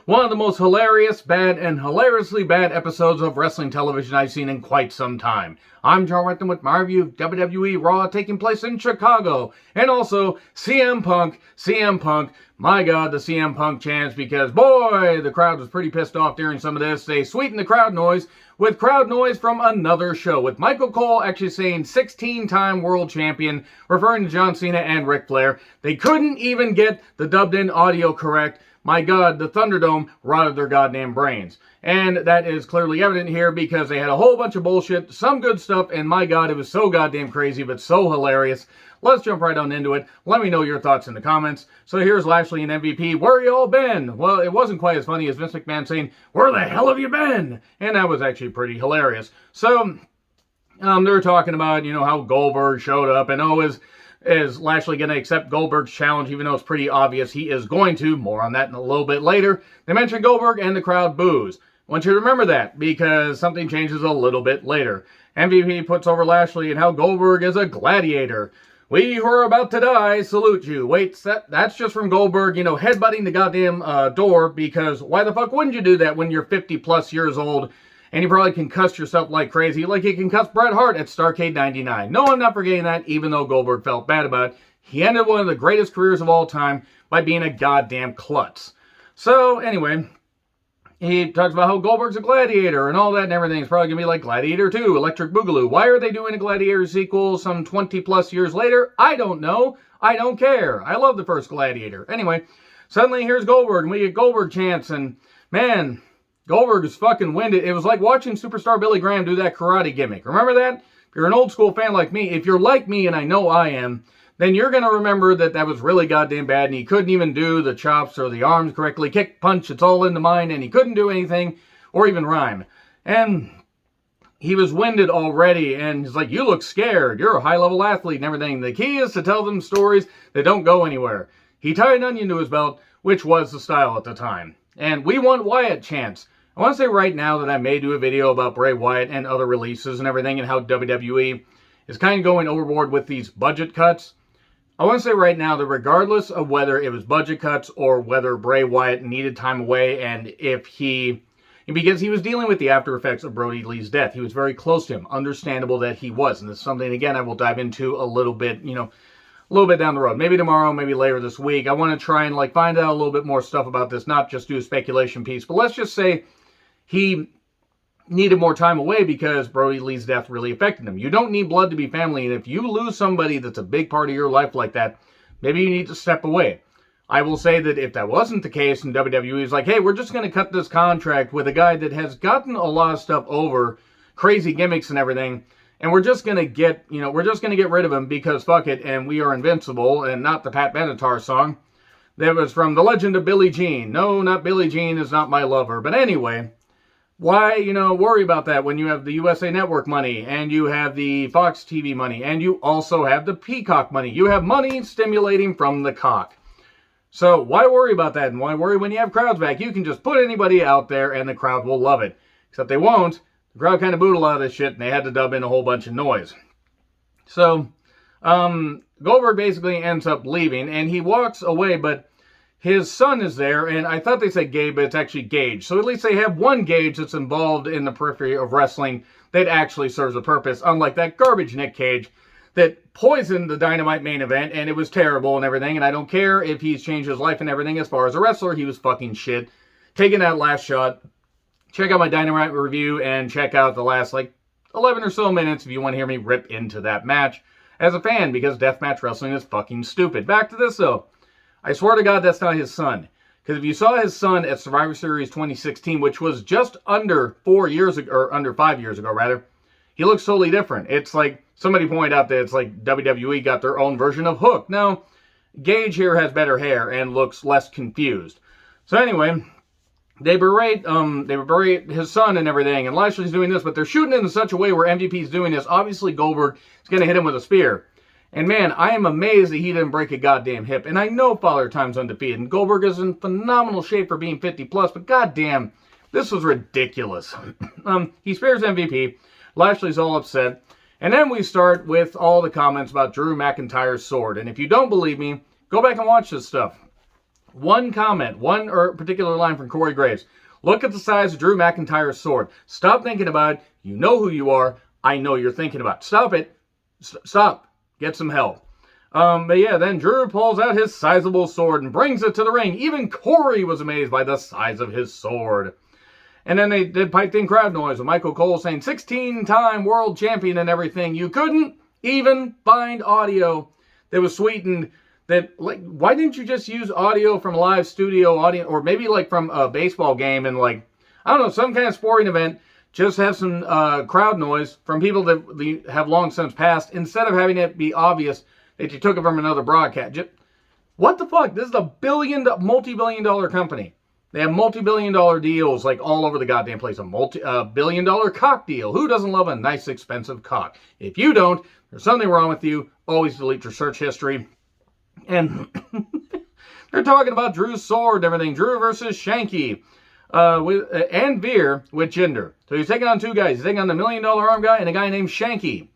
one of the most hilarious, bad, and hilariously bad episodes of wrestling television I've seen in quite some time. I'm John Renton with my review of WWE Raw taking place in Chicago, and also CM Punk, my god, the CM Punk chants, because boy, the crowd was pretty pissed off during some of this. They sweetened the crowd noise with crowd noise from another show, with Michael Cole actually saying 16-time world champion, referring to John Cena and Ric Flair. They couldn't even get the dubbed-in audio correct. My god, the Thunderdome rotted their goddamn brains. And that is clearly evident here because they had a whole bunch of bullshit, some good stuff, and my god, it was so goddamn crazy, but so hilarious. Let's jump right on into it. Let me know your thoughts in the comments. So here's Lashley and MVP. Where you all been? Well, it wasn't quite as funny as Vince McMahon saying, where the hell have you been? And that was actually pretty hilarious. So, they were talking about, how Goldberg showed up, and is Lashley going to accept Goldberg's challenge, even though it's pretty obvious he is going to? More on that in a little bit later. They mentioned Goldberg, and the crowd boos. I want you to remember that, because something changes a little bit later. MVP puts over Lashley and how Goldberg is a gladiator. We who are about to die salute you. Wait, that's just from Goldberg, headbutting the goddamn door, because why the fuck wouldn't you do that when you're 50 plus years old and you probably concussed yourself like crazy, like you concussed Bret Hart at Starrcade 99. No, I'm not forgetting that, even though Goldberg felt bad about it. He ended one of the greatest careers of all time by being a goddamn klutz. So, anyway, he talks about how Goldberg's a gladiator and all that and everything. It's probably going to be like Gladiator 2, Electric Boogaloo. Why are they doing a Gladiator sequel some 20 plus years later? I don't know. I don't care. I love the first Gladiator. Anyway, suddenly here's Goldberg, and we get Goldberg chants, and man, Goldberg is fucking winded. It was like watching Superstar Billy Graham do that karate gimmick. Remember that? If you're an old school fan like me, if you're like me, and I know I am, then you're going to remember that that was really goddamn bad, and he couldn't even do the chops or the arms correctly. Kick, punch, it's all in the mind, and he couldn't do anything or even rhyme. And he was winded already, and he's like, you look scared. You're a high-level athlete and everything. The key is to tell them stories that don't go anywhere. He tied an onion to his belt, which was the style at the time. And we want Wyatt chants. I want to say right now that I may do a video about Bray Wyatt and other releases and everything, and how WWE is kind of going overboard with these budget cuts. I want to say right now that regardless of whether it was budget cuts or whether Bray Wyatt needed time away, and because he was dealing with the after effects of Brody Lee's death, he was very close to him. Understandable that he was, and this is something, again, I will dive into a little bit, a little bit down the road. Maybe tomorrow, maybe later this week. I want to try and find out a little bit more stuff about this, not just do a speculation piece, but let's just say he needed more time away because Brody Lee's death really affected him. You don't need blood to be family, and if you lose somebody that's a big part of your life like that, maybe you need to step away. I will say that if that wasn't the case and WWE is like, hey, we're just going to cut this contract with a guy that has gotten a lot of stuff over, crazy gimmicks and everything, and we're just going to get, rid of him because fuck it, and we are invincible, and not the Pat Benatar song. That was from The Legend of Billie Jean. No, not Billie Jean is not my lover. But anyway, why, worry about that when you have the USA Network money, and you have the Fox TV money, and you also have the Peacock money. You have money stimulating from the cock. So why worry about that? And why worry when you have crowds back? You can just put anybody out there, and the crowd will love it. Except they won't. The crowd kind of booed a lot of this shit, and they had to dub in a whole bunch of noise. So, Goldberg basically ends up leaving, and he walks away, but his son is there, and I thought they said Gabe, but it's actually Gage. So at least they have one Gage that's involved in the periphery of wrestling that actually serves a purpose, unlike that garbage Nick Cage that poisoned the Dynamite main event, and it was terrible and everything, and I don't care if he's changed his life and everything. As far as a wrestler, he was fucking shit. Taking that last shot. Check out my Dynamite review, and check out the last, 11 or so minutes if you want to hear me rip into that match as a fan, because deathmatch wrestling is fucking stupid. Back to this, though. I swear to God, that's not his son. Because if you saw his son at Survivor Series 2016, which was just under 4 years ago, or under 5 years ago, rather, he looks totally different. It's like, somebody pointed out that it's like WWE got their own version of Hook. No, Gage here has better hair and looks less confused. So anyway, they berate his son and everything, and Lashley's doing this, but they're shooting it in such a way where MVP's doing this. Obviously, Goldberg is going to hit him with a spear. And man, I am amazed that he didn't break a goddamn hip. And I know Father Time's undefeated, and Goldberg is in phenomenal shape for being 50 plus, but goddamn, this was ridiculous. He spares MVP. Lashley's all upset. And then we start with all the comments about Drew McIntyre's sword. And if you don't believe me, go back and watch this stuff. One comment, one or particular line from Corey Graves. Look at the size of Drew McIntyre's sword. Stop thinking about it. You know who you are. I know you're thinking about it. Stop it. Stop. Get some help. But yeah, then Drew pulls out his sizable sword and brings it to the ring. Even Corey was amazed by the size of his sword. And then they did piped in crowd noise with Michael Cole saying 16-time world champion and everything. You couldn't even find audio that was sweetened. That, like, why didn't you just use audio from a live studio audience, or maybe like from a baseball game and, like, I don't know, some kind of sporting event, just have some crowd noise from people that have long since passed, instead of having it be obvious that you took it from another broadcast. What the fuck? This is a multi-billion-dollar company. They have multi-billion-dollar deals, like, all over the goddamn place. A billion-dollar cock deal. Who doesn't love a nice, expensive cock? If you don't, there's something wrong with you. Always delete your search history. And they're talking about Drew's sword and everything. Drew versus Shanky. And Veer with Jinder. So he's taking on two guys. He's taking on the $1 million arm guy and a guy named Shanky.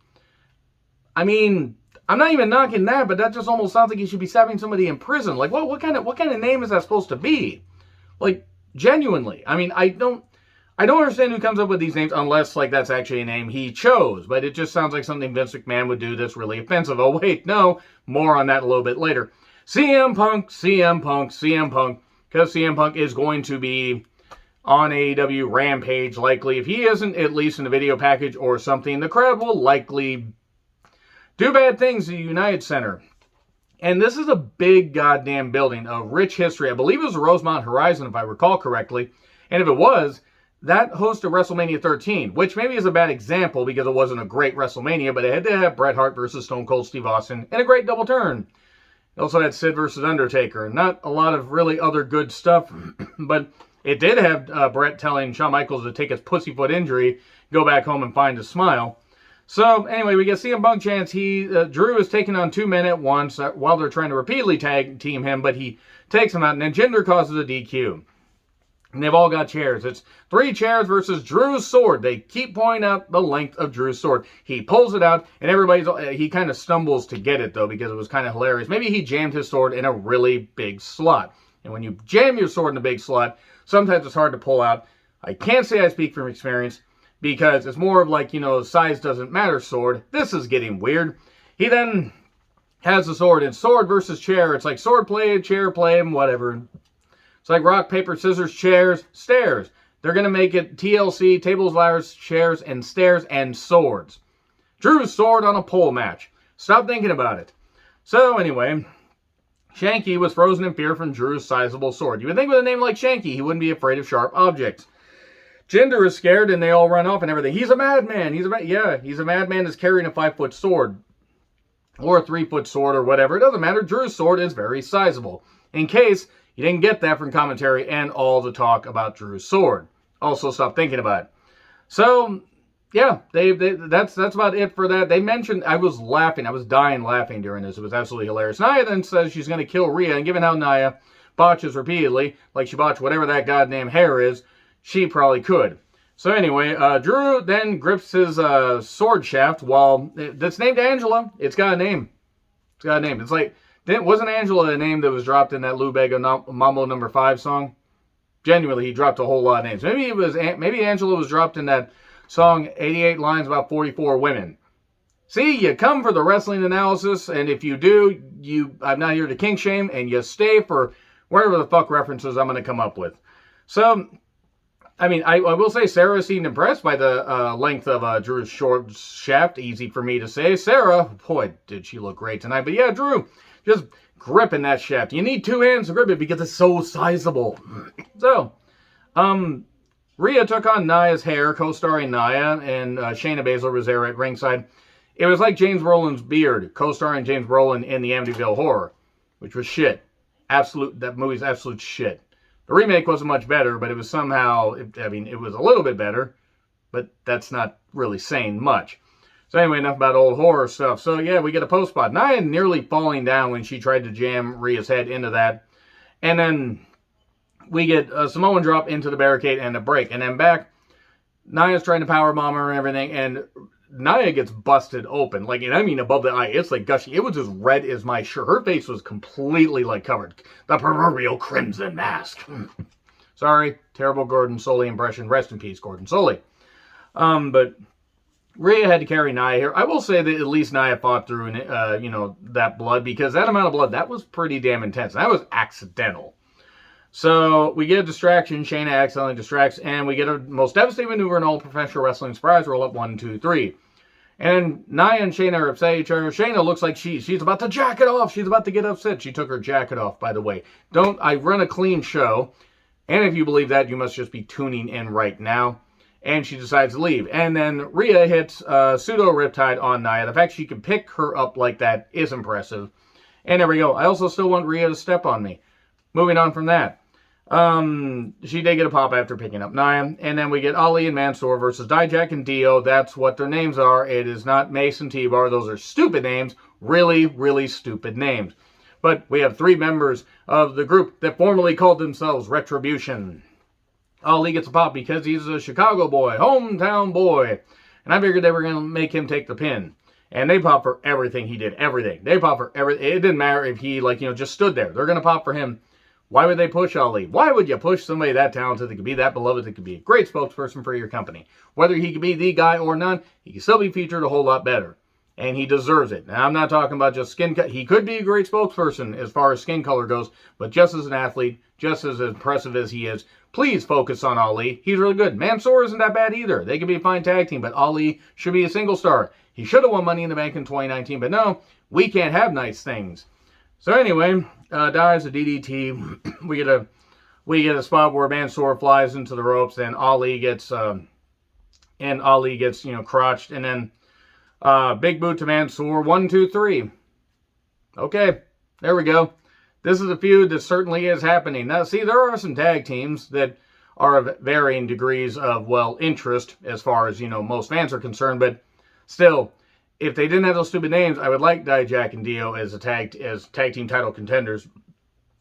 I mean, I'm not even knocking that, but that just almost sounds like he should be stabbing somebody in prison. Like, what kind of name is that supposed to be? Like, genuinely. I mean, I don't understand who comes up with these names unless, like, that's actually a name he chose. But it just sounds like something Vince McMahon would do that's really offensive. Oh, wait, no. More on that a little bit later. CM Punk. Because CM Punk is going to be on AEW Rampage, likely. If he isn't, at least in the video package or something, the crowd will likely do bad things at the United Center. And this is a big goddamn building, a rich history. I believe it was the Rosemont Horizon, if I recall correctly. And if it was, that hosted WrestleMania 13, which maybe is a bad example because it wasn't a great WrestleMania, but it had to have Bret Hart versus Stone Cold Steve Austin and a great double turn. It also had Sid versus Undertaker. Not a lot of really other good stuff, but it did have Bret telling Shawn Michaels to take his pussyfoot injury, go back home and find a smile. So, anyway, we get CM Punk chance. Drew is taking on two men at once while they're trying to repeatedly tag team him, but he takes him out, and then Jinder causes a DQ. And they've all got chairs. It's 3 chairs versus Drew's sword. They keep pointing out the length of Drew's sword. He pulls it out, and he kind of stumbles to get it, though, because it was kind of hilarious. Maybe he jammed his sword in a really big slot. And when you jam your sword in a big slot, sometimes it's hard to pull out. I can't say I speak from experience, because it's more of like, size doesn't matter sword. This is getting weird. He then has the sword, and sword versus chair. It's like sword play, chair play, and whatever. It's like rock, paper, scissors, chairs, stairs. They're going to make it TLC, tables, ladders, chairs, and stairs, and swords. Drew's sword on a pole match. Stop thinking about it. So anyway, Shanky was frozen in fear from Drew's sizable sword. You would think with a name like Shanky, he wouldn't be afraid of sharp objects. Jinder is scared, and they all run off and everything. He's a madman. He's a madman that's carrying a 5-foot sword. Or a 3-foot sword or whatever. It doesn't matter. Drew's sword is very sizable. In case you didn't get that from commentary and all the talk about Drew's sword. Also, stop thinking about it. So, yeah, that's about it for that. They mentioned, I was laughing. I was dying laughing during this. It was absolutely hilarious. Nia then says she's going to kill Rhea, and given how Nia botches repeatedly, like she botched whatever that goddamn hair is, she probably could. So anyway, Drew then grips his sword shaft while, that's named Angela. It's got a name. It's like, wasn't Angela a name that was dropped in that Lou Bega Mambo No. 5 song? Genuinely, he dropped a whole lot of names. Maybe Angela was dropped in that song, 88 Lines About 44 Women. See, you come for the wrestling analysis, and if you do, I'm not here to kink shame, and you stay for whatever the fuck references I'm going to come up with. So, I mean, I will say Sarah seemed impressed by the length of Drew's short shaft. Easy for me to say. Sarah, boy, did she look great tonight. But yeah, Drew, just gripping that shaft. You need 2 hands to grip it because it's so sizable. So, Rhea took on Nia's hair, co-starring Nia, and Shayna Baszler was there at ringside. It was like James Brolin's beard, co-starring James Brolin in the Amityville Horror, which was shit. That movie's absolute shit. The remake wasn't much better, but it was somehow, it was a little bit better, but that's not really saying much. So anyway, enough about old horror stuff. So yeah, we get a post spot. Nia nearly falling down when she tried to jam Rhea's head into that. And then we get a Samoan drop into the barricade and a break. And then back, Nia's trying to powerbomb her and everything. And Nia gets busted open. Like, and I mean above the eye. It's like gushing. It was as red as my shirt. Her face was completely like covered. The proverbial crimson mask. Sorry, terrible Gordon Soley impression. Rest in peace, Gordon Soley. But Rhea had to carry Nia here. I will say that at least Nia fought through, that blood, because that amount of blood, that was pretty damn intense. That was accidental. So we get a distraction. Shayna accidentally distracts, and we get a most devastating maneuver in all professional wrestling. Surprise roll up 1, 2, 3. And Nia and Shayna are upset at each other. Shayna looks like she's about to jack it off. She's about to get upset. She took her jacket off, by the way. I run a clean show. And if you believe that, you must just be tuning in right now. And she decides to leave. And then Rhea hits pseudo riptide on Nia. The fact she can pick her up like that is impressive. And there we go. I also still want Rhea to step on me. Moving on from that. She did get a pop after picking up Nia. And then we get Ali and Mansoor versus Dijak and Dio. That's what their names are. It is not Mace and T-Bar. Those are stupid names. Really, really stupid names. But we have 3 members of the group that formerly called themselves Retribution. Ali gets a pop because he's a Chicago boy, hometown boy. And I figured they were going to make him take the pin. And they pop for everything he did, everything. They pop for everything. It didn't matter if he, just stood there. They're going to pop for him. Why would they push Ali? Why would you push somebody that talented, that could be that beloved, that could be a great spokesperson for your company? Whether he could be the guy or none, he can still be featured a whole lot better. And he deserves it. Now, I'm not talking about just skin color. He could be a great spokesperson as far as skin color goes, but just as an athlete, just as impressive as he is, please focus on Ali. He's really good. Mansoor isn't that bad either. They could be a fine tag team, but Ali should be a single star. He should have won Money in the Bank in 2019, but no, we can't have nice things. So anyway, dives a DDT. we get a spot where Mansoor flies into the ropes, and Ali gets crotched, and then big boot to Mansoor. 1, 2, 3. Okay, there we go. This is a feud that certainly is happening. Now, see, there are some tag teams that are of varying degrees of, interest as far as, most fans are concerned. But still, if they didn't have those stupid names, I would like Dijak and Dio as tag team title contenders.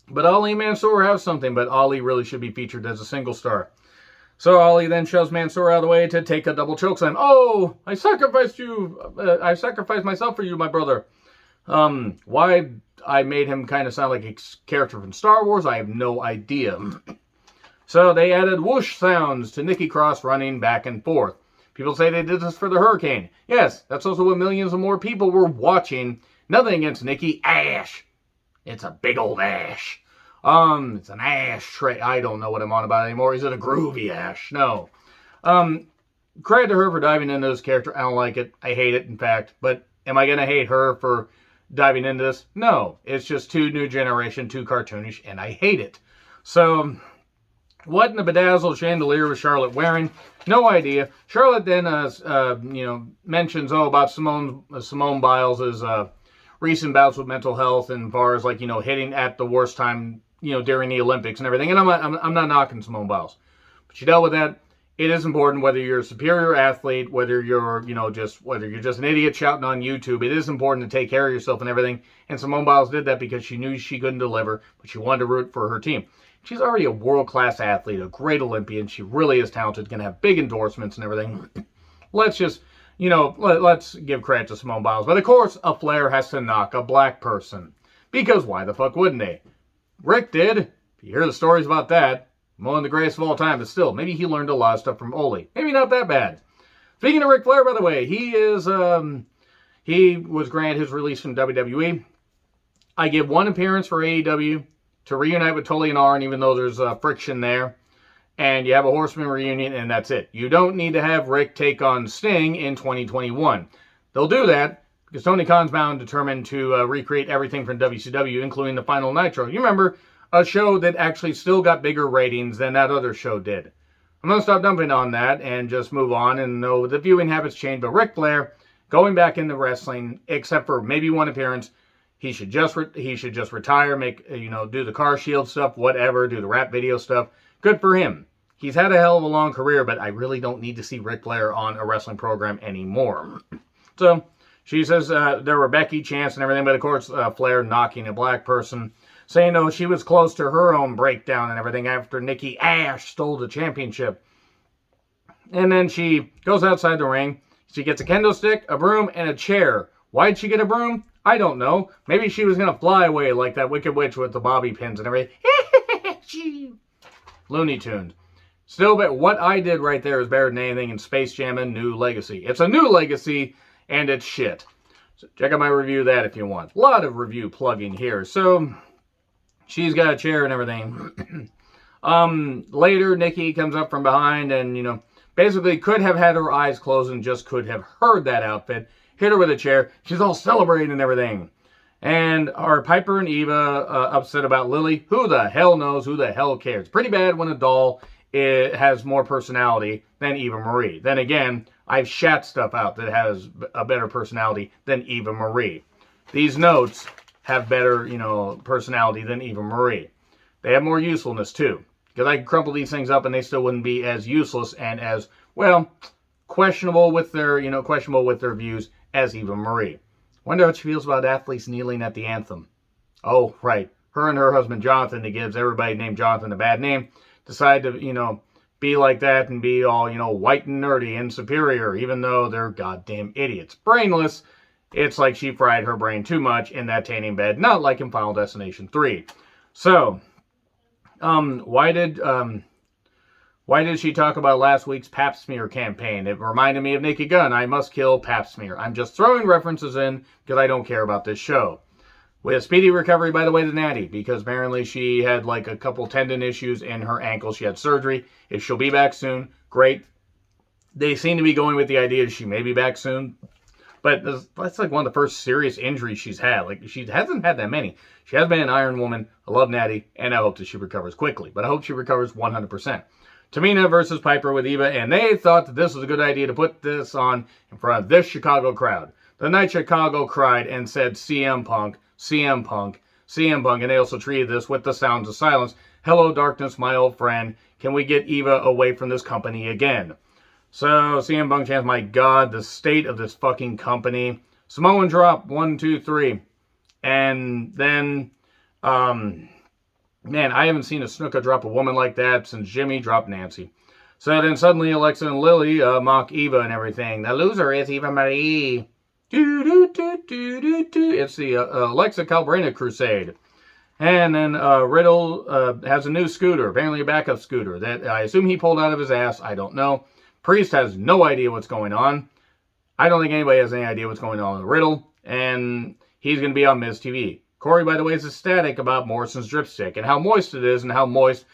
But Ali and Mansoor have something, but Ali really should be featured as a single star. So Ali then shoves Mansoor out of the way to take a double chokeslam. Oh, I sacrificed you. I sacrificed myself for you, my brother. Why I made him kind of sound like a character from Star Wars, I have no idea. So they added whoosh sounds to Nikki Cross running back and forth. People say they did this for the Hurricane. Yes, that's also what millions of more people were watching. Nothing against Nikki. Ash. It's a big old ash. It's an ash tray. I don't know what I'm on about anymore. Is it a groovy ash? No. Credit to her for diving into this character. I don't like it. I hate it, in fact. But am I going to hate her for diving into this? No. It's just too new generation, too cartoonish, and I hate it. So, what in the bedazzled chandelier was Charlotte wearing? No idea. Charlotte then, mentions, about Simone Biles' recent bouts with mental health, and as far as, hitting at the worst time, during the Olympics and everything. And I'm not knocking Simone Biles. But she dealt with that. It is important whether you're a superior athlete, whether you're just an idiot shouting on YouTube. It is important to take care of yourself and everything. And Simone Biles did that because she knew she couldn't deliver, but she wanted to root for her team. She's already a world-class athlete, a great Olympian. She really is talented, can have big endorsements and everything. Let's just, let's give credit to Simone Biles. But of course, a Flair has to knock a black person. Because why the fuck wouldn't they? Rick did. If you hear the stories about that, one of the greatest of all time, but still, maybe he learned a lot of stuff from Ole. Maybe not that bad. Speaking of Ric Flair, by the way, he was granted his release from WWE. I give one appearance for AEW to reunite with Tully and Arn, even though there's friction there. And you have a Horseman reunion, and that's it. You don't need to have Rick take on Sting in 2021. They'll do that because Tony Khan's bound determined to recreate everything from WCW, including the Final Nitro. You remember, a show that actually still got bigger ratings than that other show did. I'm going to stop dumping on that and just move on and know the viewing habits change. But Ric Flair, going back into wrestling, except for maybe one appearance, he should just retire, do the car shield stuff, whatever, do the rap video stuff. Good for him. He's had a hell of a long career, but I really don't need to see Ric Flair on a wrestling program anymore. So, she says there were Becky, Chance, and everything, but of course, Flair knocking a black person, saying, she was close to her own breakdown and everything after Nikki Ash stole the championship. And then she goes outside the ring, She gets a kendo stick, a broom, and a chair. Why'd she get a broom? I don't know. Maybe she was going to fly away like that Wicked Witch with the bobby pins and everything. Looney Tunes. Still, but what I did right there is better than anything in Space Jam and New Legacy. It's a new legacy, and it's shit. So check out my review of that if you want. A lot of review plugging here. So, she's got a chair and everything. Later, Nikki comes up from behind and, basically could have had her eyes closed and just could have heard that outfit. Hit her with a chair. She's all celebrating and everything. And are Piper and Eva upset about Lily? Who the hell knows? Who the hell cares? Pretty bad when a doll has more personality than Eva Marie. Then again, I've shat stuff out that has a better personality than Eva Marie. These notes have better, personality than Eva Marie. They have more usefulness too. Because I can crumple these things up and they still wouldn't be as useless and as, questionable with their views as Eva Marie. Wonder how she feels about athletes kneeling at the anthem. Oh, right. Her and her husband Jonathan, that gives everybody named Jonathan a bad name, decide to, be like that and be all, white and nerdy and superior, even though they're goddamn idiots. Brainless. It's like she fried her brain too much in that tanning bed, not like in Final Destination 3. So, why did she talk about last week's Pap Smear campaign? It reminded me of Naked Gun. I must kill Pap Smear. I'm just throwing references in because I don't care about this show. With a speedy recovery, by the way, to Natty, because apparently she had like a couple tendon issues in her ankle. She had surgery. If she'll be back soon, great. They seem to be going with the idea she may be back soon. But that's like one of the first serious injuries she's had. Like, she hasn't had that many. She has been an Iron Woman. I love Natty, and I hope that she recovers quickly. But I hope she recovers 100%. Tamina versus Piper with Eva, and they thought that this was a good idea to put this on in front of this Chicago crowd. The night Chicago cried and said, CM Punk, CM Punk, CM Punk, and they also treated this with the sounds of silence. Hello, darkness, my old friend. Can we get Eva away from this company again? So, CM Punk chants, my God, the state of this fucking company. Samoan drop, 1, 2, 3. And then, man, I haven't seen a Snuka drop a woman like that since Jimmy dropped Nancy. So then suddenly Alexa and Lily mock Eva and everything. The loser is Eva Marie. It's the Alexa Calbrena crusade. And then Riddle has a new scooter, apparently a backup scooter, that I assume he pulled out of his ass. I don't know. Priest has no idea what's going on. I don't think anybody has any idea what's going on with Riddle. And he's going to be on Miz TV. Corey, by the way, is ecstatic about Morrison's dripstick and how moist it is and how moist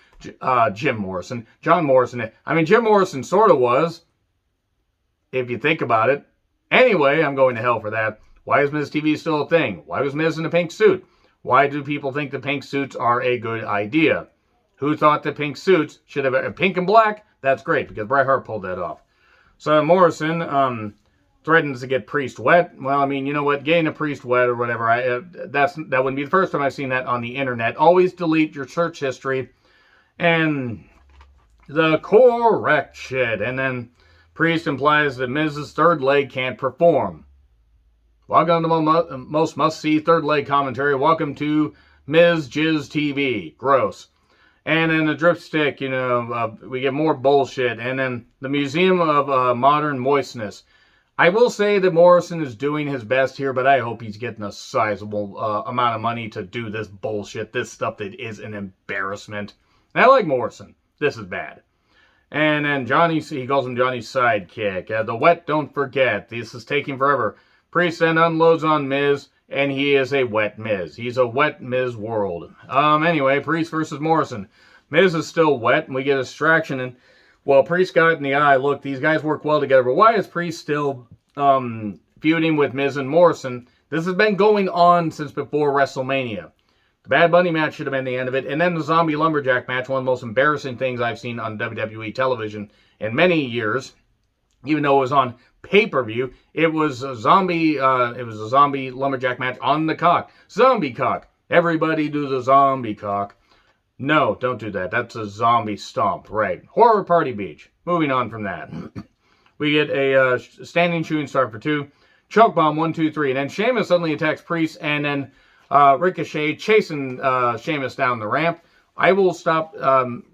John Morrison is. I mean, Jim Morrison sort of was, if you think about it. Anyway, I'm going to hell for that. Why is Miz TV still a thing? Why was Miz in a pink suit? Why do people think the pink suits are a good idea? Who thought the pink suits should have been pink and black? That's great, because Bret Hart pulled that off. So Morrison threatens to get Priest wet. Well, I mean, you know what? Getting a Priest wet or whatever, that wouldn't be the first time I've seen that on the internet. Always delete your search history. And the correct shit. And then Priest implies that Miz's third leg can't perform. Welcome to the most must-see third leg commentary. Welcome to Miz Jizz TV. Gross. And then the dripstick, we get more bullshit. And then the Museum of Modern Moistness. I will say that Morrison is doing his best here, but I hope he's getting a sizable amount of money to do this bullshit, this stuff that is an embarrassment. And I like Morrison. This is bad. And then Johnny, he calls him Johnny's sidekick. The wet don't forget. This is taking forever. Priest then unloads on Miz, and he is a wet Miz. He's a wet Miz world. Anyway, Priest versus Morrison. Miz is still wet, and we get a distraction. And, well, Priest got it in the eye. Look, these guys work well together. But why is Priest still feuding with Miz and Morrison? This has been going on since before WrestleMania. The Bad Bunny match should have been the end of it. And then the Zombie Lumberjack match, one of the most embarrassing things I've seen on WWE television in many years. Even though it was on pay-per-view, it was a zombie lumberjack match on the cock. Zombie cock. Everybody do the zombie cock. No, don't do that. That's a zombie stomp. Right. Horror Party Beach. Moving on from that. We get a standing shooting star for 2. Choke bomb, 1, 2, 3. And then Sheamus suddenly attacks Priest. And then Ricochet chasing Sheamus down the ramp. I will stop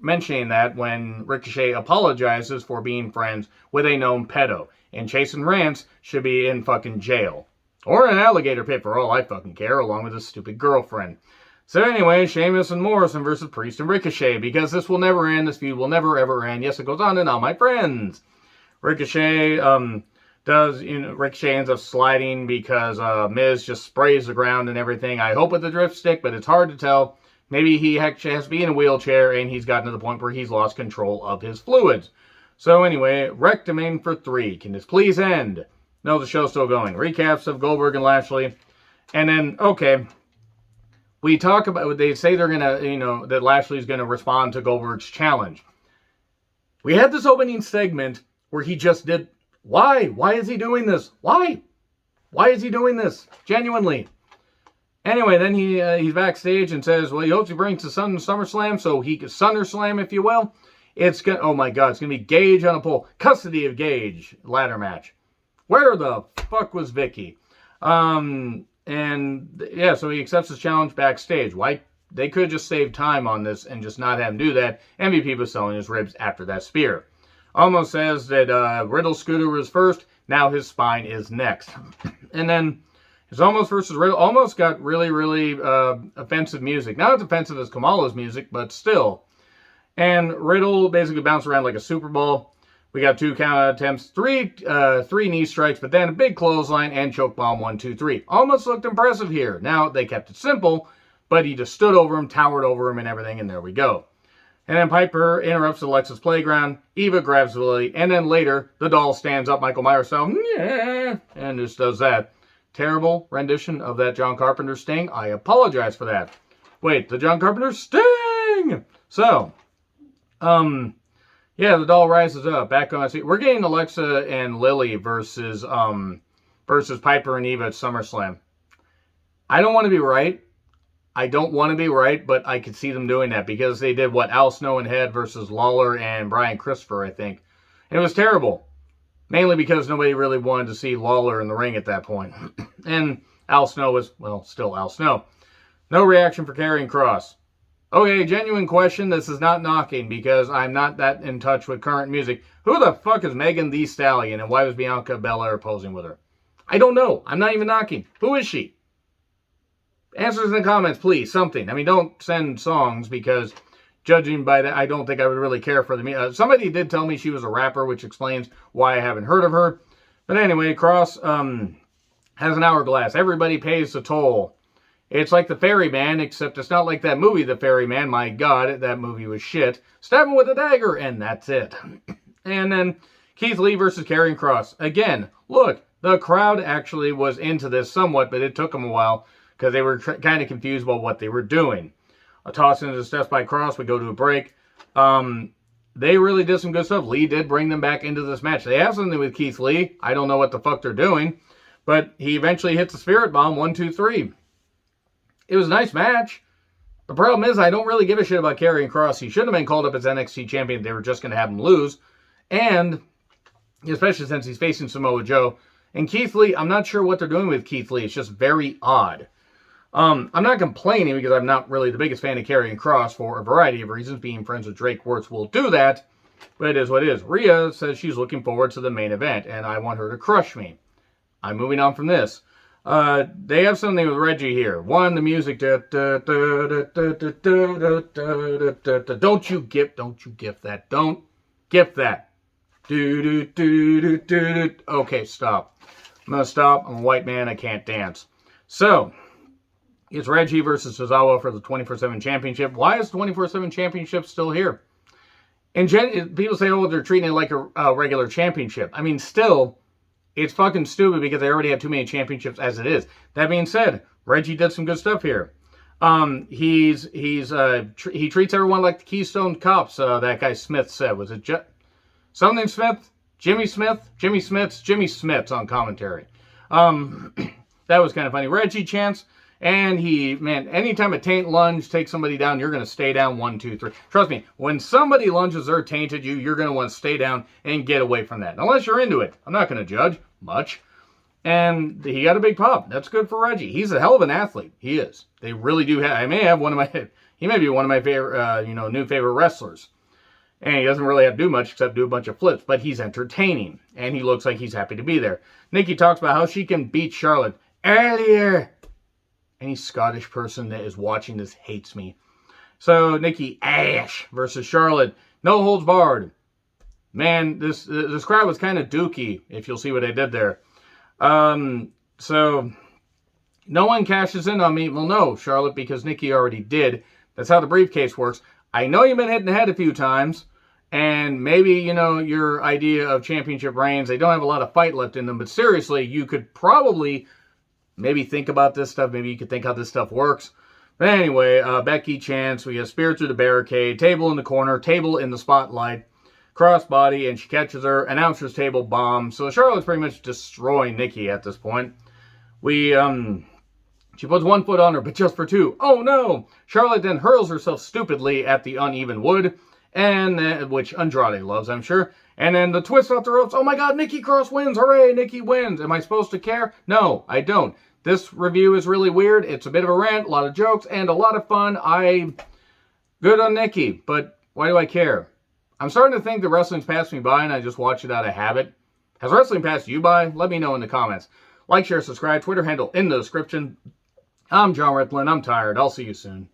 mentioning that when Ricochet apologizes for being friends with a known pedo. And Chase and Rance should be in fucking jail. Or an alligator pit for all I fucking care, along with his stupid girlfriend. So anyway, Sheamus and Morrison versus Priest and Ricochet, because this will never end, this feud will never ever end. Yes, it goes on and on, my friends. Ricochet Ricochet ends up sliding because Miz just sprays the ground and everything. I hope with the drift stick, but it's hard to tell. Maybe he actually has to be in a wheelchair and he's gotten to the point where he's lost control of his fluids. So anyway, Rectamine for 3. Can this please end? No, the show's still going. Recaps of Goldberg and Lashley. And then, okay, we talk about, they say they're going to, that Lashley's going to respond to Goldberg's challenge. We had this opening segment where he just did, why? Why is he doing this? Why? Why is he doing this? Genuinely. Anyway, then he's backstage and says, well, he hopes he brings the Sun to SummerSlam so he can SummerSlam, if you will. It's going to, oh my God, it's going to be Gage on a pole. Custody of Gage ladder match. Where the fuck was Vicky? And yeah, so he accepts his challenge backstage. Why? They could just save time on this and just not have him do that. MVP was selling his ribs after that spear. Almost says that Riddle's scooter was first. Now his spine is next. And then it's Almost versus Riddle. Almost got really, really offensive music. Not as offensive as Kamala's music, but still. And Riddle basically bounced around like a Super Bowl. We got 2 count attempts, three knee strikes, but then a big clothesline and choke bomb 1, 2, 3. Almost looked impressive here. Now they kept it simple, but he just stood over him, towered over him, and everything, and there we go. And then Piper interrupts Alexa's playground. Eva grabs Lily, and then later the doll stands up, Michael Myers style, yeah, and just does that. Terrible rendition of that John Carpenter Sting. I apologize for that. Wait, the John Carpenter Sting. So, yeah, the doll rises up. Back on my seat. We're getting Alexa and Lily versus Piper and Eva at SummerSlam. I don't want to be right. I don't want to be right, but I could see them doing that because they did what Al Snow and Head versus Lawler and Brian Christopher, I think. And it was terrible. Mainly because nobody really wanted to see Lawler in the ring at that point. And Al Snow was, well, still Al Snow. No reaction for Karrion Kross. Okay, genuine question. This is not knocking because I'm not that in touch with current music. Who the fuck is Megan Thee Stallion and why was Bianca Belair posing with her? I don't know. I'm not even knocking. Who is she? Answers in the comments, please. Something. I mean, don't send songs because judging by that, I don't think I would really care for the somebody did tell me she was a rapper, which explains why I haven't heard of her. But anyway, Kross has an hourglass. Everybody pays the toll. It's like the Ferryman, except it's not like that movie, The Ferryman. My God, that movie was shit. Stab him with a dagger, and that's it. And then Keith Lee versus Karrion Kross. Again, look, the crowd actually was into this somewhat, but it took them a while because they were kind of confused about what they were doing. A toss into the steps by Kross. We go to a break. They really did some good stuff. Lee did bring them back into this match. They have something with Keith Lee. I don't know what the fuck they're doing. But he eventually hits the Spirit Bomb. 1, 2, 3. It was a nice match. The problem is I don't really give a shit about Karrion Kross. He shouldn't have been called up as NXT champion. They were just going to have him lose. And especially since he's facing Samoa Joe. And Keith Lee, I'm not sure what they're doing with Keith Lee. It's just very odd. I'm not complaining because I'm not really the biggest fan of Karrion Kross for a variety of reasons. Being friends with Drake Wuertz will do that. But it is what it is. Rhea says she's looking forward to the main event. And I want her to crush me. I'm moving on from this. They have something with Reggie here. One, the music. Don't you gift that. Don't gift that. Okay, stop. I'm going to stop. I'm a white man. I can't dance. So, it's Reggie versus Sizeable for the 24/7 championship. Why is the 24/7 championship still here? And people say, oh, they're treating it like a regular championship. I mean, still, it's fucking stupid because they already have too many championships as it is. That being said, Reggie did some good stuff here. He treats everyone like the Keystone Cops. That guy Smith said. Was it something Smith? Jimmy Smith? Jimmy Smith's on commentary. That was kind of funny. Reggie chants. And anytime a taint lunge takes somebody down, you're going to stay down 1, 2, 3. Trust me, when somebody lunges their taint at you, you're going to want to stay down and get away from that. Unless you're into it. I'm not going to judge much. And he got a big pop. That's good for Reggie. He's a hell of an athlete. He is. They really do have, I may have one of my, He may be one of my favorite, new favorite wrestlers. And he doesn't really have to do much except do a bunch of flips, but he's entertaining. And he looks like he's happy to be there. Nikki talks about how she can beat Charlotte earlier. Any Scottish person that is watching this hates me. So, Nikki Ash versus Charlotte. No holds barred. Man, this crowd was kind of dookie, if you'll see what I did there. So, no one cashes in on me. Well, no, Charlotte, because Nikki already did. That's how the briefcase works. I know you've been hitting the head a few times, and maybe, your idea of championship reigns, they don't have a lot of fight left in them, but seriously, you could probably maybe think about this stuff. Maybe you could think how this stuff works. But anyway, Becky chants, we get spear through the barricade, table in the corner, table in the spotlight, crossbody, and she catches her, announcer's table bomb. So Charlotte's pretty much destroying Nikki at this point. She puts one foot on her, but just for two. Oh no! Charlotte then hurls herself stupidly at the uneven wood, and which Andrade loves, I'm sure. And then the twist off the ropes. Oh my god, Nikki Cross wins! Hooray, Nikki wins! Am I supposed to care? No, I don't. This review is really weird. It's a bit of a rant, a lot of jokes, and a lot of fun. Good on Nikki, but why do I care? I'm starting to think that wrestling's passed me by, and I just watch it out of habit. Has wrestling passed you by? Let me know in the comments. Like, share, subscribe, Twitter handle in the description. I'm John Ripley. I'm tired. I'll see you soon.